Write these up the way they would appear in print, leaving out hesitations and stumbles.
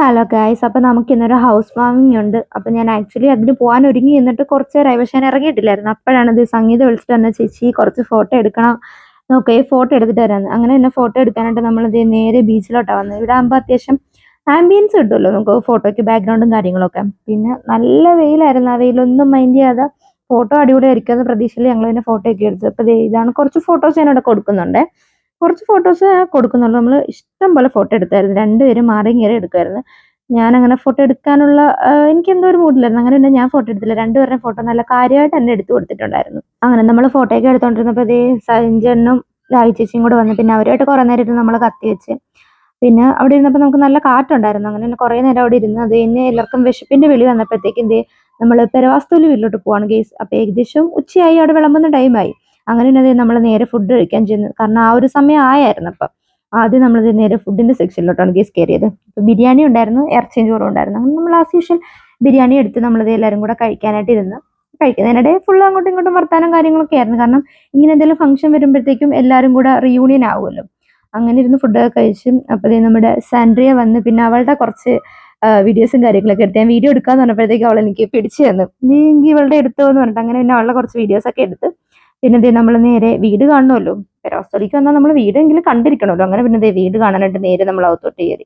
Hello guys, അപ്പോൾ നമുക്ക് ഇന്നൊരു ഹൗസ് വാമിംഗ് ഉണ്ട്. അപ്പോൾ ഞാൻ ആക്ച്വലി അതിന് പോകാൻ ഒരുങ്ങി നിന്നിട്ട് കുറച്ച് നേരമായി, പക്ഷെ ഞാൻ ഇറങ്ങിയിട്ടില്ലായിരുന്നു. അപ്പോഴാണ് ഇത് സംഗീത വിളിച്ചിട്ട് തന്നെ, ചേച്ചി കുറച്ച് ഫോട്ടോ എടുക്കണം, നോക്കേ ഫോട്ടോ എടുത്തിട്ട് വരാമെന്ന്. അങ്ങനെ തന്നെ ഫോട്ടോ എടുക്കാനായിട്ട് നമ്മളിത് നേരെ ബീച്ചിലോട്ടാണ് വന്നത്. ഇവിടെ ആകുമ്പോൾ അത്യാവശ്യം ആംബിയൻസ് കിട്ടുമല്ലോ നമുക്ക് ഫോട്ടോയ്ക്ക്, ബാക്ക്ഗ്രൗണ്ടും കാര്യങ്ങളൊക്കെ. പിന്നെ നല്ല വെയിലായിരുന്നു, ആ വെയിലൊന്നും മൈൻഡ് ചെയ്യാതെ ഫോട്ടോ അടിപൊളിയായിരിക്കും എന്ന് പ്രതീക്ഷയിൽ ഞങ്ങൾ തന്നെ ഫോട്ടോ ഒക്കെ എടുത്തു. അപ്പോൾ ഇതാണ് കുറച്ച് ഫോട്ടോസ് ഞാനിവിടെ കൊടുക്കുന്നുണ്ട്. കുറച്ച് ഫോട്ടോസ് കൊടുക്കുന്നുള്ളൂ. നമ്മൾ ഇഷ്ടം പോലെ ഫോട്ടോ എടുത്തായിരുന്നു, രണ്ടുപേരും മാറി കയറി എടുക്കുമായിരുന്നു. ഞാനങ്ങനെ ഫോട്ടോ എടുക്കാനുള്ള എനിക്കെന്തോ ഒരു മൂഡിലായിരുന്നു. അങ്ങനെ തന്നെ ഞാൻ ഫോട്ടോ എടുത്തില്ല, രണ്ടുപേരുടെ ഫോട്ടോ നല്ല കാര്യമായിട്ട് തന്നെ എടുത്തു കൊടുത്തിട്ടുണ്ടായിരുന്നു. അങ്ങനെ നമ്മൾ ഫോട്ടോയൊക്കെ എടുത്തോണ്ടിരുന്നപ്പോൾ ഇതേ സഞ്ജനും രാജി ചേച്ചിയും കൂടെ വന്നു. പിന്നെ അവരുമായിട്ട് കുറേ നേരം ഇരുന്ന് നമ്മൾ കത്തി വെച്ച്. പിന്നെ അവിടെ ഇരുന്നപ്പോൾ നമുക്ക് നല്ല കാറ്റുണ്ടായിരുന്നു. അങ്ങനെ തന്നെ കുറേ നേരം അവിടെ ഇരുന്ന് അത് കഴിഞ്ഞ് എല്ലാവർക്കും വിശപ്പിന്റെ വിളി വന്നപ്പോഴത്തേക്കും നമ്മൾ പെരവാസ്തുവിൽ വീട്ടിലോട്ട് പോവാണ് ഗെയ്സ്. അപ്പോൾ ഏകദേശം ഉച്ചയായി, അവിടെ വിളമ്പുന്ന ടൈമായി. അങ്ങനെ തന്നെ നമ്മൾ നേരെ ഫുഡ് കഴിക്കാൻ ചെന്നു, കാരണം ആ ഒരു സമയം ആയായിരുന്നു. അപ്പം ആദ്യം നമ്മൾ നേരെ ഫുഡിന്റെ സെക്ഷനിലോട്ടാണ് ഗെയ്സ് കയറിയത്. അപ്പോൾ ബിരിയാണി ഉണ്ടായിരുന്നു, ഇറച്ചിയും ചോറും ഉണ്ടായിരുന്നു. അങ്ങനെ നമ്മൾ ആസ് യൂഷ്വൽ ബിരിയാണി എടുത്ത് നമ്മളിത് എല്ലാവരും കൂടെ കഴിക്കാനായിട്ട് ഇരുന്ന്. കഴിക്കുന്നതിനിടെ ഫുള്ള് അങ്ങോട്ടും ഇങ്ങോട്ടും വർത്താനം കാര്യങ്ങളൊക്കെ ആയിരുന്നു, കാരണം ഇങ്ങനെ എന്തെങ്കിലും ഫംഗ്ഷൻ വരുമ്പോഴത്തേക്കും എല്ലാവരും കൂടെ റീയൂണിയൻ ആവുമല്ലോ. അങ്ങനെ ഇരുന്ന് ഫുഡൊക്കെ കഴിച്ചു. അപ്പോൾ നമ്മുടെ സാൻഡ്രിയ വന്ന് പിന്നെ അവളുടെ കുറച്ച് വീഡിയോസും കാര്യങ്ങളൊക്കെ എടുത്ത്, ഞാൻ വീഡിയോ എടുക്കാന്ന് പറഞ്ഞപ്പോഴത്തേക്കും അവൾ എനിക്ക് പിടിച്ചു തന്നു, നീ എങ്കിൽ ഇവളുടെ എടുത്തോ എന്ന് പറഞ്ഞിട്ട്. അങ്ങനെ പിന്നെ അവളുടെ കുറച്ച് വീഡിയോസൊക്കെ എടുത്ത് പിന്നെ നമ്മൾ നേരെ വീട് കാണണമല്ലോ, പെരവസ്തുലിക്ക് വന്നാൽ നമ്മൾ വീടെങ്കിലും കണ്ടിരിക്കണമല്ലോ. അങ്ങനെ പിന്നെ വീട് കാണാനായിട്ട് നേരെ നമ്മൾ അകത്തോട്ട് കയറി.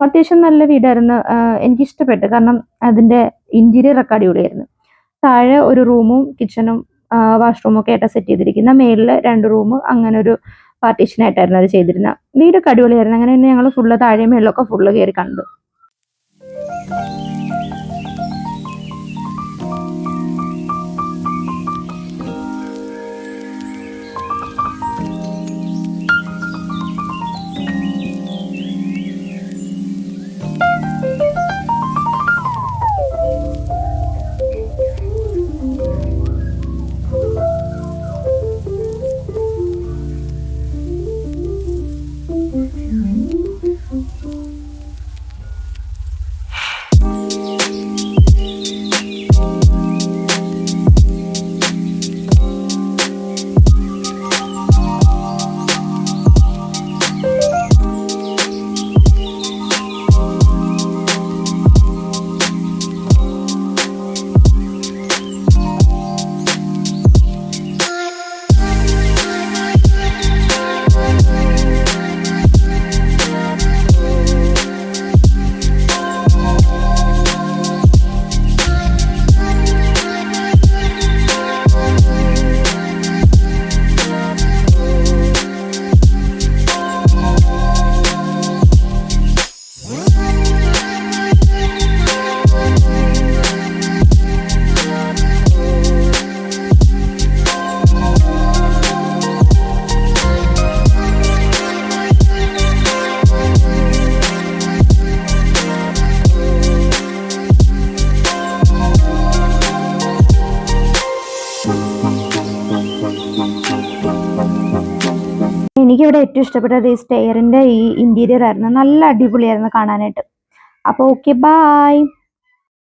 അത്യാവശ്യം നല്ല വീടായിരുന്നു, എനിക്കിഷ്ടപ്പെട്ടു. കാരണം അതിന്റെ ഇന്റീരിയർ ഒക്കെ അടിപൊളിയായിരുന്നു. താഴെ ഒരു റൂമും കിച്ചണും വാഷ്റൂമും ഒക്കെ ആയിട്ട് സെറ്റ് ചെയ്തിരിക്കുന്ന, മേളിൽ 2 റൂം, അങ്ങനെ ഒരു പാർട്ടീഷനായിട്ടായിരുന്നു അത് ചെയ്തിരുന്ന. വീടൊക്കെ അടിപൊളിയായിരുന്നു. അങ്ങനെ തന്നെ ഞങ്ങൾ ഫുള്ള് താഴെ മേളിലൊക്കെ ഫുള്ള് കയറി കണ്ടു. എനിക്കിവിടെ ഏറ്റവും ഇഷ്ടപ്പെട്ടത് ഈ സ്റ്റെയറിന്റെ ഈ ഇന്റീരിയർ ആയിരുന്നു, നല്ല അടിപൊളിയായിരുന്നു കാണാനായിട്ട്. അപ്പോൾ ഓക്കെ, ബൈ.